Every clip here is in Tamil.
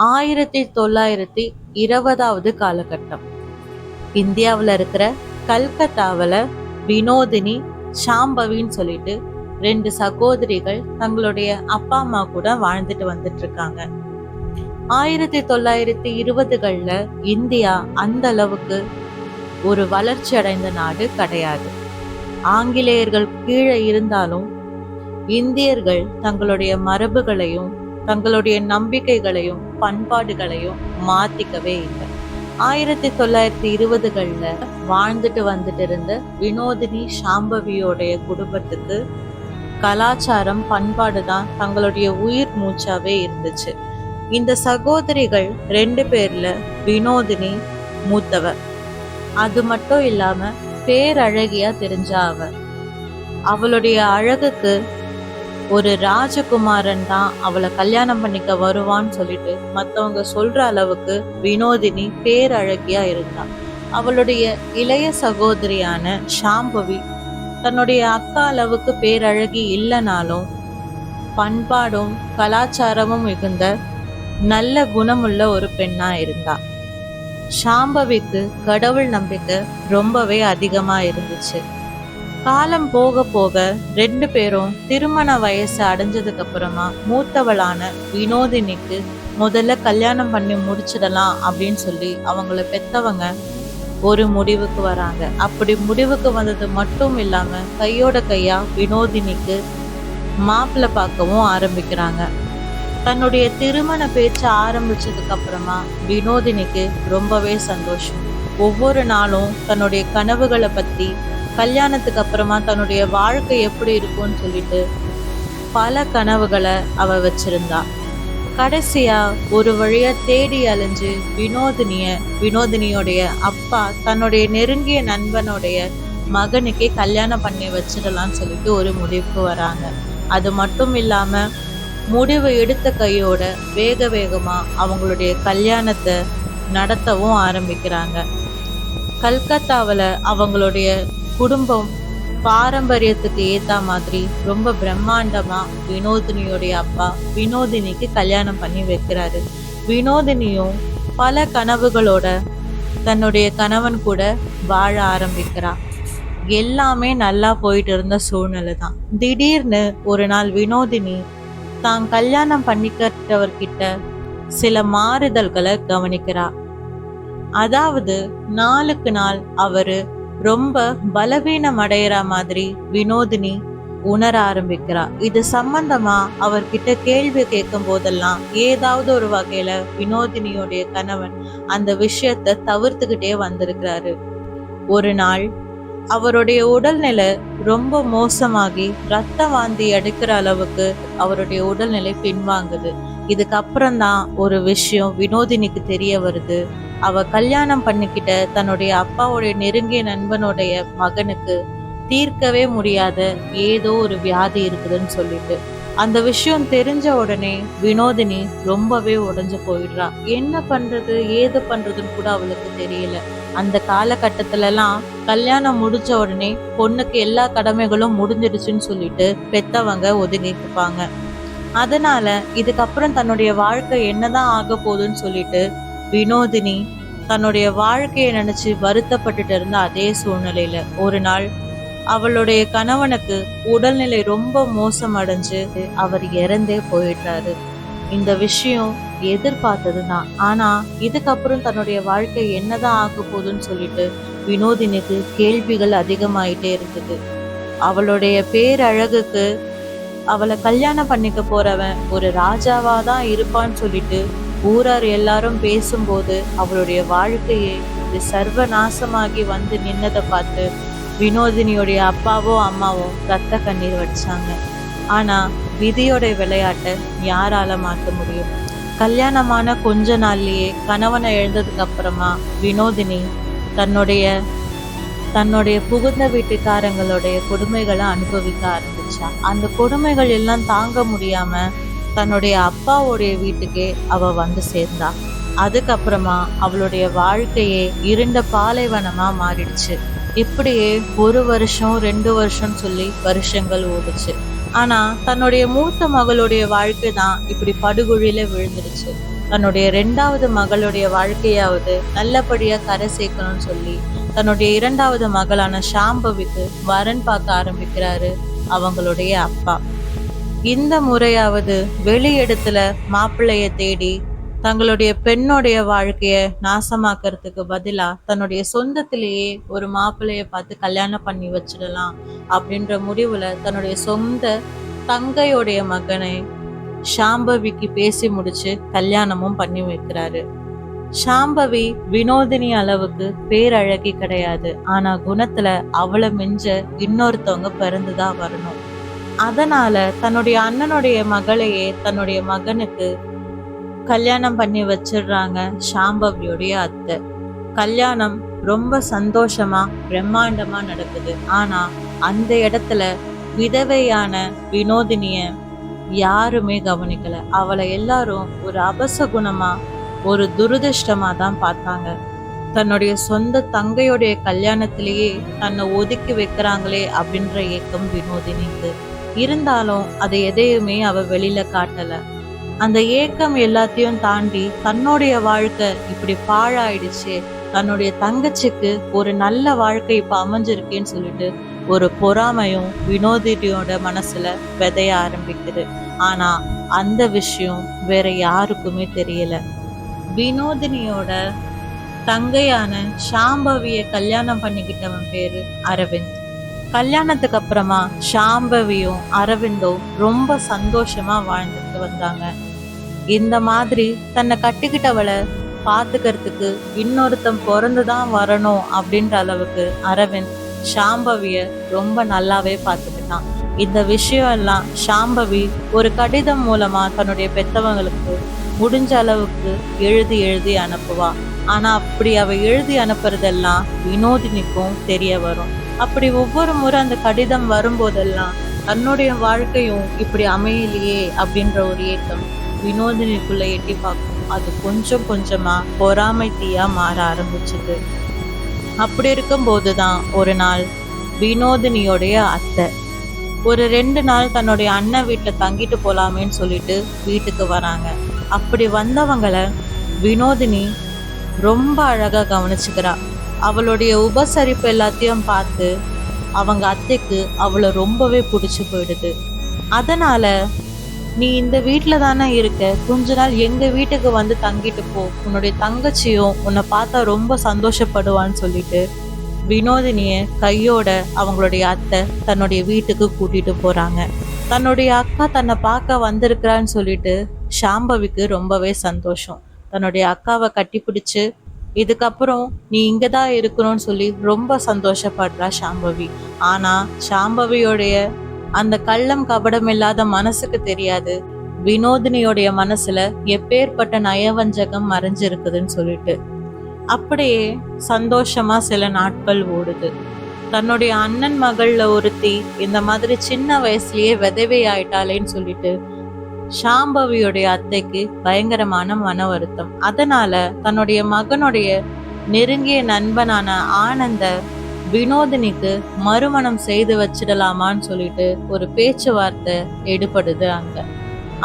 1920வது காலகட்டம். இந்தியாவில் இருக்கிற கல்கத்தாவில் வினோதினி, சாம்பவின்னு சொல்லிட்டு 2 சகோதரிகள் தங்களுடைய அப்பா அம்மா கூட வாழ்ந்துட்டு வந்துட்டு இருக்காங்க. 1920களில் இந்தியா அந்த அளவுக்கு ஒரு வளர்ச்சி அடைந்த நாடு கிடையாது. ஆங்கிலேயர்கள் கீழே இருந்தாலும் இந்தியர்கள் தங்களுடைய மரபுகளையும் தங்களுடைய நம்பிக்கைகளையும் பண்பாடுகளையும் மாத்திக்கவே இல்லை. 1920களில் வாழ்ந்துட்டு வந்துட்டு இருந்த வினோதினி, சாம்பவியோடைய குடும்பத்துக்கு கலாச்சாரம், பண்பாடு தான் தங்களுடைய உயிர் மூச்சாவே இருந்துச்சு. இந்த சகோதரிகள் 2 பேர்ல வினோதினி மூத்தவ. அது மட்டும் இல்லாம பேரழகியா தெரிஞ்சா அவளுடைய அழகுக்கு ஒரு ராஜகுமாரன் தான் அவளை கல்யாணம் பண்ணிக்க வருவான்னு சொல்லிட்டு மற்றவங்க சொல்ற அளவுக்கு வினோதினி பேரழகியா இருந்தா. அவளுடைய இளைய சகோதரியான சாம்பவி தன்னுடைய அக்கா அளவுக்கு பேரழகி இல்லைனாலும் பண்பாடும் கலாச்சாரமும் மிகுந்த நல்ல குணமுள்ள ஒரு பெண்ணா இருந்தா. சாம்பவிக்கு கடவுள் நம்பிக்கை ரொம்பவே அதிகமா இருந்துச்சு. காலம் போக போக 2 பேரும் திருமண வயசு அடைஞ்சதுக்கு அப்புறமா மூத்தவளான வினோதினிக்கு முதல்ல கல்யாணம் பண்ணி முடிச்சிடலாம் அப்படின்னு சொல்லி அவங்கள பெத்தவங்க ஒரு முடிவுக்கு வராங்க. அப்படி முடிவுக்கு வந்தது மட்டும் இல்லாம கையோட கையா வினோதினிக்கு மாப்பிள்ளை பார்க்கவும் ஆரம்பிக்கிறாங்க. தன்னுடைய திருமண பேச்சு ஆரம்பிச்சதுக்கு அப்புறமா வினோதினிக்கு ரொம்பவே சந்தோஷம். ஒவ்வொரு நாளும் தன்னுடைய கனவுகளை பத்தி, கல்யாணத்துக்கு அப்புறமா தன்னுடைய வாழ்க்கை எப்படி இருக்கும்னு சொல்லிட்டு பல கனவுகளை அவ வச்சிருந்தா. கடைசியா ஒரு வழியா தேடி அலைஞ்சு வினோதினியோடைய அப்பா தன்னுடைய நெருங்கிய நண்பனுடைய மகனுக்கே கல்யாணம் பண்ணி வச்சிடலாம்னு சொல்லிட்டு ஒரு முடிவுக்கு வராங்க. அது மட்டும் இல்லாம முடிவு எடுத்த கையோட வேக வேகமா அவங்களுடைய கல்யாணத்தை நடத்தவும் ஆரம்பிக்கிறாங்க. கல்கத்தாவில் அவங்களுடைய குடும்பம் பாரம்பரியத்துக்கு ஏத்த மாதிரி ரொம்ப பிரம்மாண்டமா வினோதினியோடைய அப்பா வினோதினிக்கு கல்யாணம் பண்ணி வைக்கிறாரு. வினோதினியும் பல கனவுகளோட தன்னுடைய கணவன் கூட வாழ ஆரம்பிக்கிறா. எல்லாமே நல்லா போயிட்டு இருந்த சூழ்நிலை தான். திடீர்னு ஒரு நாள் வினோதினி தான் கல்யாணம் பண்ணிக்கிறவர்கிட்ட சில மாறுதல்களை கவனிக்கிறா. அதாவது நாளுக்கு நாள் அவரு ரொம்ப பலவீனம் அடையிற மாதிரி வினோதினி உணர ஆரம்பிக்கிறா. இது சம்பந்தமா அவர்கிட்ட கேள்வி கேட்கும் போதெல்லாம் ஏதாவது ஒரு வகையில வினோதினியோடைய கணவன் அந்த விஷயத்தை தவிர்த்துக்கிட்டே வந்திருக்கிறாரு. ஒரு நாள் அவருடைய உடல்நிலை ரொம்ப மோசமாகி ரத்த வாந்தி எடுக்கிற அளவுக்கு அவருடைய உடல்நிலை பின்வாங்குது. இதுக்கப்புறம்தான் ஒரு விஷயம் வினோதினிக்கு தெரிய வருது. அவ கல்யாணம் பண்ணிக்கிட்ட தன்னுடைய அப்பாவுடைய நெருங்கிய நண்பனுடைய மகனுக்கு தீர்க்கவே முடியாத ஏதோ ஒரு வியாதி இருக்குதுன்னு சொல்லிட்டு. அந்த விஷயம் தெரிஞ்ச உடனே வினோதினி ரொம்பவே உடைஞ்சு போயிடுறா. என்ன பண்றது ஏது பண்றதுன்னு கூட அவளுக்கு தெரியல. அந்த காலகட்டத்திலலாம் கல்யாணம் முடிஞ்ச உடனே பொண்ணுக்கு எல்லா கடமைகளும் முடிஞ்சிடுச்சுன்னு சொல்லிட்டு பெத்தவங்க ஒதுங்கிக்குப்பாங்க. அதனால இதுக்கப்புறம் தன்னுடைய வாழ்க்கை என்னதான் ஆக போகுதுன்னு சொல்லிட்டு வினோதினி தன்னுடைய வாழ்க்கையை நினைச்சு வருத்தப்பட்டுட்டு இருந்த அதே சூழ்நிலையில ஒரு நாள் அவளுடைய கணவனுக்கு உடல்நிலை ரொம்ப மோசமடைஞ்சு அவர் இறந்தே போயிட்டாரு. இந்த விஷயம் எதிர்பார்த்ததுதான். ஆனா இதுக்கப்புறம் தன்னுடைய வாழ்க்கை என்னதான் ஆக போகுதுன்னு சொல்லிட்டு வினோதினிக்கு கேள்விகள் அதிகமாயிட்டே இருந்தது. அவளுடைய பேரழகுக்கு அவளை கல்யாணம் பண்ணிக்க போறவன் ஒரு ராஜாவாதான் இருப்பான்னு சொல்லிட்டு ஊரார் எல்லாரும் பேசும்போது அவளுடைய வாழ்க்கையே இது சர்வநாசமாகி வந்து நின்னதை பார்த்து வினோதினியோடைய அப்பாவோ அம்மாவோ ரத்த கண்ணீர் வடிச்சாங்க. ஆனா விதியோட விளையாட்டை யாரால மாற்ற முடியும்? கல்யாணமான கொஞ்ச நாள்லயே கணவனை எழுந்ததுக்கு அப்புறமா வினோதினி தன்னுடைய புகுந்த வீட்டுக்காரங்களுடைய கொடுமைகளை அனுபவிக்க ஆரம்பிச்சா. அந்த கொடுமைகள் எல்லாம் தாங்க முடியாம தன்னுடைய அப்பாவுடைய வீட்டுக்கே அவ வந்து சேர்ந்தா. அதுக்கப்புறமா அவளுடைய வாழ்க்கையே இருண்ட பாலைவனமா மாறிடுச்சு. இப்படியே 1 வருஷம் 2 வருஷம் சொல்லி வருஷங்கள் ஓடுச்சு. ஆனா தன்னுடைய மூத்த மகளுடைய வாழ்க்கை தான் இப்படி படுகொழியில விழுந்துடுச்சு. தன்னுடைய 2வது மகளுடைய வாழ்க்கையாவது நல்லபடியா கரை சேர்க்கணும்னு சொல்லி தன்னுடைய 2வது மகளான சாம்பவிக்கு வரன் பார்க்க ஆரம்பிக்கிறாரு அவங்களுடைய அப்பா. இந்த முறையாவது வெளி இடத்துல மாப்பிள்ளைய தேடி தங்களுடைய பெண்ணுடைய வாழ்க்கைய நாசமாக்கிறதுக்கு பதிலா தன்னுடைய சொந்தத்திலேயே ஒரு மாப்பிள்ளைய பார்த்து கல்யாணம் பண்ணி வச்சிடலாம் அப்படின்ற முடிவுல தன்னுடைய சொந்த தங்கையுடைய மகனை சாம்பவிக்கு பேசி முடிச்சு கல்யாணமும் பண்ணி வைக்கிறாரு. சாம்பவி வினோதினி அளவுக்கு பேரழகி கிடையாது. ஆனா குணத்துல அவளை மிஞ்ச இன்னொருத்தவங்க பிறந்துதான் வரணும். அதனால தன்னுடைய அண்ணனுடைய மகளையே தன்னுடைய மகனுக்கு கல்யாணம் பண்ணி வச்சிடுறாங்க சாம்பவியோடைய அத்தை. கல்யாணம் ரொம்ப சந்தோஷமா பிரம்மாண்டமா நடக்குது. ஆனா அந்த இடத்துல விதவையான வினோதினிய யாருமே கவனிக்கல. அவளை எல்லாரும் ஒரு அபசகுணமா ஒரு துரதிருஷ்டமா தான் பார்த்தாங்க. தன்னுடைய சொந்த தங்கையுடைய கல்யாணத்திலேயே தன்னை ஒதுக்கி வைக்கிறாங்களே அப்படின்ற ஏக்கம் வினோதினிக்கு இருந்தாலும் அதை எதையுமே அவ வெளியில காட்டல. அந்த ஏக்கம் எல்லாத்தையும் தாண்டி தன்னுடைய வாழ்க்கை இப்படி பாழாயிடுச்சு, தன்னுடைய தங்கச்சிக்கு ஒரு நல்ல வாழ்க்கை இப்ப அமைஞ்சிருக்கேன்னு சொல்லிட்டு ஒரு பொறாமையும் வினோதினியோட மனசுல விதைய ஆரம்பிக்குது. ஆனா அந்த விஷயம் வேற யாருக்குமே தெரியல. வினோதினியோட தங்கையான சாம்பவிய கல்யாணம் பண்ணிக்கிட்டவன் பேரு அரவிந்த். கல்யாணத்துக்கு அப்புறமா சாம்பவியும் அரவிந்தும் ரொம்ப சந்தோஷமா வாழ்ந்துட்டு வந்தாங்க. இந்த மாதிரி தன்னை கட்டிக்கிட்டவளை பாத்துக்கிறதுக்கு இன்னொருத்தன் பிறந்துதான் வரணும் அப்படின்ற அளவுக்கு அரவிந்த் சாம்பவிய ரொம்ப நல்லாவே பார்த்துக்கிட்டான். இந்த விஷயம் எல்லாம் சாம்பவி ஒரு கடிதம் மூலமா தன்னுடைய பெத்தவங்களுக்கு முடிஞ்ச அளவுக்கு எழுதி எழுதி அனுப்புவா. ஆனா அப்படி அவ எழுதி அனுப்புறதெல்லாம் வினோதினிக்கும் தெரிய வரும். அப்படி ஒவ்வொரு முறை அந்த கடிதம் வரும்போதெல்லாம் தன்னுடைய வாழ்க்கையும் இப்படி அமையலையே அப்படின்ற ஒரு ஏக்கம் வினோதினிக்குள்ள எட்டி பார்க்கும். அது கொஞ்சம் கொஞ்சமா பொறாமை தீயா மாற ஆரம்பிச்சது. அப்படி இருக்கும் போதுதான் ஒரு நாள் வினோதினியோடைய அத்தை ஒரு 2 நாள் தன்னுடைய அண்ணன் வீட்டுல தங்கிட்டு போலாமேன்னு சொல்லிட்டு வீட்டுக்கு வராங்க. அப்படி வந்தவங்களை வினோதினி ரொம்ப அழகா கவனிச்சுக்கிறா. அவளுடைய உபசரிப்பு எல்லாத்தையும் பார்த்து அவங்க அத்தைக்கு அவளை ரொம்பவே பிடிச்சு போயிடுது. அதனால நீ இந்த வீட்டுல தானே இருக்க, கொஞ்ச நாள் எங்க வீட்டுக்கு வந்து தங்கிட்டு போ, உன்னுடைய தங்கச்சியும் உன்னை பார்த்தா ரொம்ப சந்தோஷப்படுவான்னு சொல்லிட்டு வினோதினிய கையோட அவங்களுடைய அத்தை தன்னுடைய வீட்டுக்கு கூட்டிட்டு போறாங்க. தன்னுடைய அக்கா தன்னை பார்க்க வந்திருக்கிறான்னு சொல்லிட்டு சாம்பவிக்கு ரொம்பவே சந்தோஷம். தன்னுடைய அக்காவை கட்டி பிடிச்சு இதுக்கப்புறம் நீ இங்கதான் இருக்கணும்னு சொல்லி ரொம்ப சந்தோஷப்படுறா சாம்பவி. ஆனா சாம்பவியோடைய அந்த கள்ளம் கபடம் இல்லாத மனசுக்கு தெரியாது வினோதினியோடைய மனசுல எப்பேற்பட்ட நயவஞ்சகம் மறைஞ்சிருக்குதுன்னு சொல்லிட்டு. அப்படியே சந்தோஷமா சில நாட்கள் ஓடுது. தன்னுடைய அண்ணன் மகள்ல ஒருத்தி இந்த மாதிரி சின்ன வயசுலயே விதவை ஆயிட்டாளேன்னு சொல்லிட்டு சாம்பவியோடைய அத்தைக்கு பயங்கரமான மன வருத்தம். அதனால தன்னுடைய மகனுடைய நெருங்கிய நண்பனான ஆனந்த வினோதினிக்கு மறுமணம் செய்து வச்சிடலாமான்னு சொல்லிட்டு ஒரு பேச்சுவார்த்தை எடுபடுது அங்க.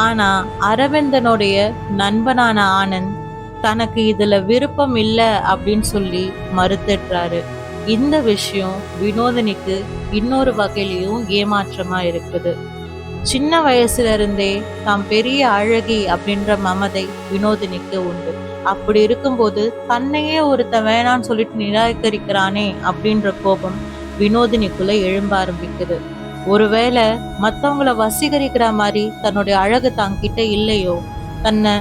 ஆனா அரவிந்தனுடைய நண்பனான ஆனந்த் தனக்கு இதுல விருப்பம் இல்லை அப்படின்னு சொல்லி மறுத்துடுறாரு. இந்த விஷயம் வினோதினிக்கு இன்னொரு வகையிலையும் ஏமாற்றமா இருக்குது. சின்ன வயசுல இருந்தே தாம் பெரிய அழகி அப்படின்ற மமதை வினோதினிக்கு உண்டு. அப்படி இருக்கும்போது தன்னையே ஒருத்தன் வேணான்னு சொல்லிட்டு நிராகரிக்கிறானே அப்படின்ற கோபம் வினோதினிக்குள்ள எழும்ப ஆரம்பிக்குது. ஒருவேளை மத்தவங்களை வசீகரிக்கிற மாதிரி தன்னுடைய அழகு தாங்கிட்ட இல்லையோ, தன்னை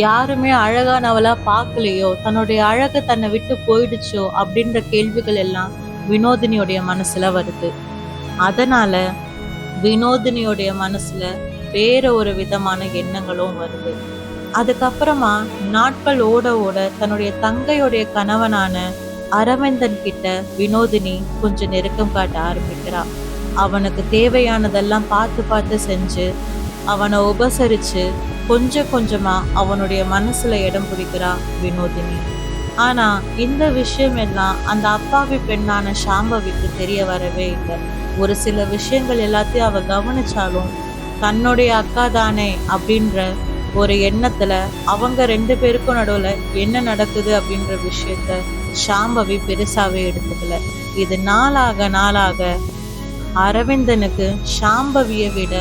யாருமே அழகானவளா பார்க்கலையோ, தன்னுடைய அழகு தன்னை விட்டு போயிடுச்சோ அப்படின்ற கேள்விகள் எல்லாம் வினோதினியோடைய மனசுல வருது. அதனால வினோதினியோடைய மனசுல வேற ஒரு விதமான எண்ணங்களும் வருது. அதுக்கப்புறமா நாட்கள் ஓட ஓட தன்னுடைய தங்கையுடைய கணவனான அரவிந்தன் கிட்ட வினோதினி கொஞ்சம் நெருக்கம் காட்ட ஆரம்பிக்கிறா. அவனுக்கு தேவையானதெல்லாம் பார்த்து பார்த்து செஞ்சு அவனை உபசரிச்சு கொஞ்சம் கொஞ்சமா அவனுடைய மனசுல இடம் பிடிக்கிறா வினோதினி. ஆனா இந்த விஷயம் எல்லாம் அந்த அப்பாவி பெண்ணான சாம்பவிக்கு தெரிய வரவே இல்லை. ஒரு சில விஷயங்கள் எல்லாத்தையும் அவ கவனிச்சாலும் தன்னுடைய அக்கா தானே அப்படின்ற ஒரு எண்ணத்துல அவங்க 2 பேருக்கும் நடுவுல என்ன நடக்குது அப்படின்ற விஷயத்த சாம்பவி பெருசாவே எடுத்துக்கல. இது நாளாக அரவிந்தனுக்கு சாம்பவியை விட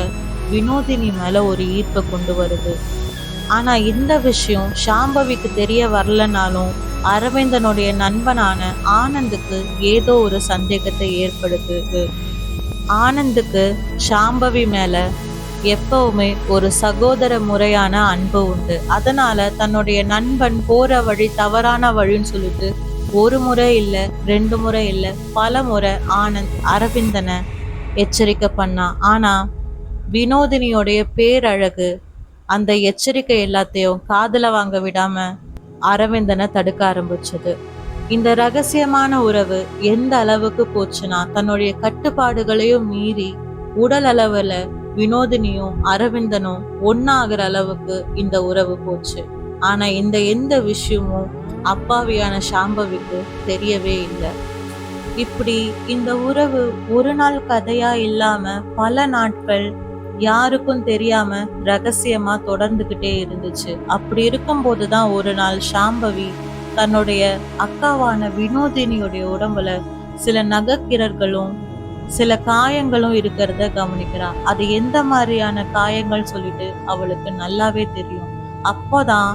வினோதினி மேல ஒரு ஈர்ப்பை கொண்டு வருது. ஆனா இந்த விஷயம் சாம்பவிக்கு தெரிய வரலனாலும் அரவிந்தனுடைய நண்பனான ஆனந்துக்கு ஏதோ ஒரு சந்தேகத்தை ஏற்படுத்துது. ஆனந்துக்கு சாம்பவி மேல எப்பவுமே ஒரு சகோதர முறையான அன்பு உண்டு. அதனால தன்னுடைய நண்பன் போற வழி தவறான வழின்னு சொல்லிட்டு 1 முறை இல்ல 2 முறை இல்ல பல முறை ஆனந்த் அரவிந்தனை எச்சரிக்கை பண்ணான். ஆனா வினோதினியோடைய பேரழகு அந்த எச்சரிக்கை எல்லாத்தையும் காதுல வாங்க விடாம அரவிந்தனை தடுக்க ஆரம்பிச்சது. இந்த ரகசியமான உறவு எந்த அளவுக்கு போச்சுன்னா தன்னுடைய கட்டுப்பாடுகளையும் மீறி உடல் அளவுல வினோதினியும் அரவிந்தனும் ஒன்னாகிற அளவுக்கு இந்த உறவு போச்சு. ஆனா இந்த எந்த விஷயமும் அப்பாவியான சாம்பவிக்கு தெரியவே இல்லை. இப்படி இந்த உறவு ஒரு நாள் கதையா இல்லாம பல நாட்கள் யாருக்கும் தெரியாம ரகசியமா தொடர்ந்துகிட்டே இருந்துச்சு. அப்படி இருக்கும் போதுதான் ஒரு நாள் சாம்பவி தன்னுடைய அக்காவான வினோதினியுடைய உடம்புல சில நகைக்கிரர்களும் சில காயங்களும் இருக்கிறத கவனிக்கிறா. அது எந்த மாதிரியான காயங்கள் சொல்லிட்டு அவளுக்கு நல்லாவே தெரியும். அப்போதான்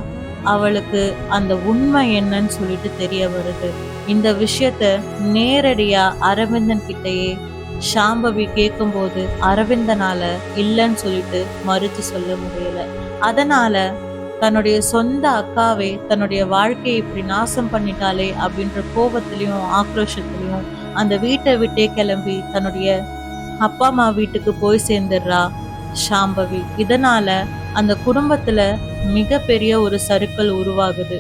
அவளுக்கு அந்த உண்மை என்னன்னு சொல்லிட்டு தெரிய வருது. இந்த விஷயத்த நேரடியா அரவிந்தன் கிட்டயே சாம்பவி கேட்கும்போது அரவிந்தனால இல்லைன்னு சொல்லிட்டு மறுத்து சொல்ல முடியல. அதனால தன்னுடைய சொந்த அக்காவே தன்னுடைய வாழ்க்கையை இப்படி நாசம் பண்ணிட்டாலே அப்படின்ற கோபத்திலையும் ஆக்ரோஷத்திலையும் அந்த வீட்டை விட்டே கிளம்பி தன்னுடைய அப்பா அம்மா வீட்டுக்கு போய் சேர்ந்துடுறா சாம்பவி. இதனால அந்த குடும்பத்துல மிகப்பெரிய ஒரு சறுக்கல் உருவாகுது.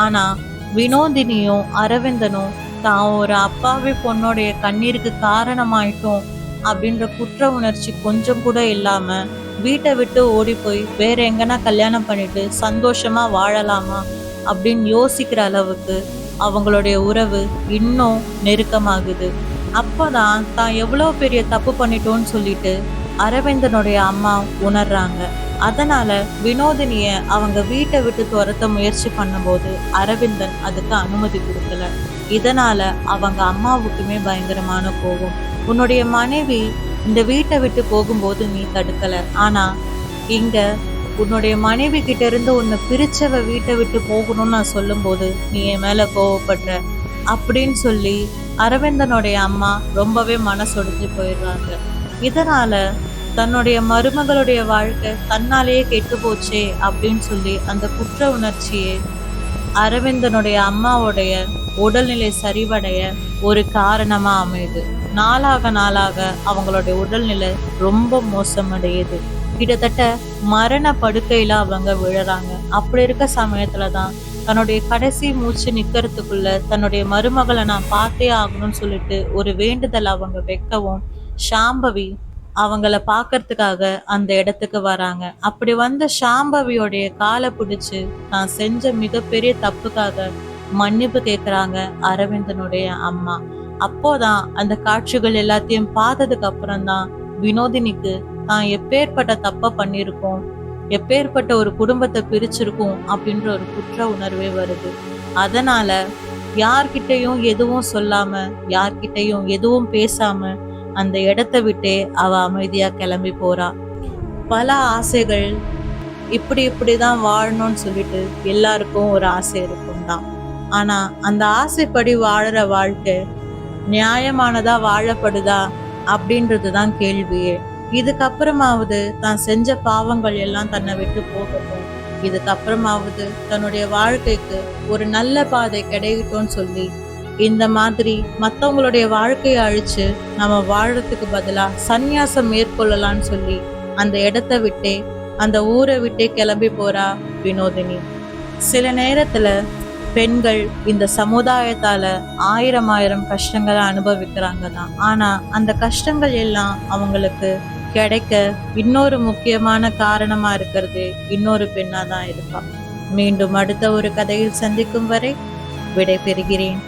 ஆனா வினோதினியும் அரவிந்தனும் தான் ஒரு அப்பாவி பொண்ணுடைய கண்ணீருக்கு காரணமாயிட்டோம் அப்படின்ற குற்ற உணர்ச்சி கொஞ்சம் கூட இல்லாம வீட்டை விட்டு ஓடி போய் வேற எங்கன்னா கல்யாணம் பண்ணிட்டு சந்தோஷமா வாழலாமா அப்படின்னு யோசிக்கிற அளவுக்கு அவங்களுடைய உறவு இன்னும் நெருக்கமாகுது. அப்பதான் தான் எவ்வளவு பெரிய தப்பு பண்ணிட்டோன்னு சொல்லிட்டு அரவிந்தனுடைய அம்மா உணர்றாங்க. அதனால வினோதினிய அவங்க வீட்டை விட்டு துரத்த முயற்சி பண்ணும்போது அரவிந்தன் அதுக்கு அனுமதி கொடுக்கல. இதனால அவங்க அம்மாவுக்குமே பயங்கரமான கோபம். உன்னுடைய மனைவி இந்த வீட்டை விட்டு போகும்போது நீ தடுக்கல, ஆனா இங்க உன்னுடைய மனைவி கிட்ட இருந்து உன்னை பிரிச்சவ வீட்டை விட்டு போகணும்னு நான் சொல்லும் போது நீ என் மேல கோவப்படுற அப்படின்னு சொல்லி அரவிந்தனுடைய அம்மா ரொம்பவே மனசொடிஞ்சு போயிடுறாங்க. இதனால தன்னுடைய மருமகளுடைய வாழ்க்கை தன்னாலேயே கெட்டு போச்சே அப்படின்னு சொல்லி அந்த குற்ற உணர்ச்சியே அரவிந்தனுடைய அம்மாவுடைய உடல்நிலை சரிவடைய ஒரு காரணமா அமையுது. நாளாக அவங்களுடைய உடல்நிலை ரொம்ப மோசமடையுது. கிட்டத்தட்ட மரண படுக்கையில அவங்க விழுறாங்க. அப்படி இருக்க சமயத்துலதான் தன்னுடைய கடைசி மூச்சு நிக்கிறதுக்குள்ள தன்னுடைய மருமகளை நான் பார்த்தே ஆகணும்னு சொல்லிட்டு ஒரு வேண்டுதல் அவங்க வைக்கவும் சாம்பவி அவங்கள பாக்கிறதுக்காக அந்த இடத்துக்கு வராங்க. அப்படி வந்த சாம்பவியோடைய காலை பிடிச்சு நான் செஞ்ச மிகப்பெரிய தப்புக்காக மன்னிப்பு கேக்குறாங்க அரவிந்தனுடைய அம்மா. அப்போதான் அந்த காட்சிகள் எல்லாத்தையும் பார்த்ததுக்கு அப்புறம்தான் வினோதினிக்கு தான் எப்பேற்பட்ட தப்ப பண்ணிருக்கோம், எப்பேற்பட்ட ஒரு குடும்பத்தை பிரிச்சிருக்கோம் அப்படின்ற ஒரு குற்ற உணர்வே வருது. அதனால யார்கிட்டையும் எதுவும் சொல்லாம யார்கிட்டையும் எதுவும் பேசாம அந்த இடத்த விட்டே அவ அமைதியா கிளம்பி போறா. பல ஆசைகள் இப்படிதான் வாழணும்னு சொல்லிட்டு எல்லாருக்கும் ஒரு ஆசை இருக்கும் தான். ஆனா அந்த ஆசைப்படி வாழற வாழ்க்கை நியாயமானதா வாழப்படுதா அப்படின்றதுதான் கேள்வியே. இதுக்கப்புறமாவது தான் செஞ்ச பாவங்கள் எல்லாம் தன்னை விட்டு போகட்டும், இதுக்கப்புறமாவது தன்னுடைய வாழ்க்கைக்கு ஒரு நல்ல பாதை கிடைக்கட்டும்னு சொல்லி இந்த மாதிரி மற்றவங்களுடைய வாழ்க்கையை அழிச்சு நம்ம வாழறதுக்கு பதிலா சந்நியாசம் மேற்கொள்ளலான்னு சொல்லி அந்த இடத்த விட்டே அந்த ஊரை விட்டே கிளம்பி போறா வினோதினி. சில நேரத்துல பெண்கள் இந்த சமுதாயத்தால ஆயிரம் கஷ்டங்களை அனுபவிக்கிறாங்க தான். ஆனா அந்த கஷ்டங்கள் எல்லாம் அவங்களுக்கு கிடைக்க இன்னொரு முக்கியமான காரணமா இருக்கிறது இன்னொரு பெண்ணாதான் இருப்பா. மீண்டும் அடுத்த ஒரு கதையில் சந்திக்கும் வரை விடை பெறுகிறேன்.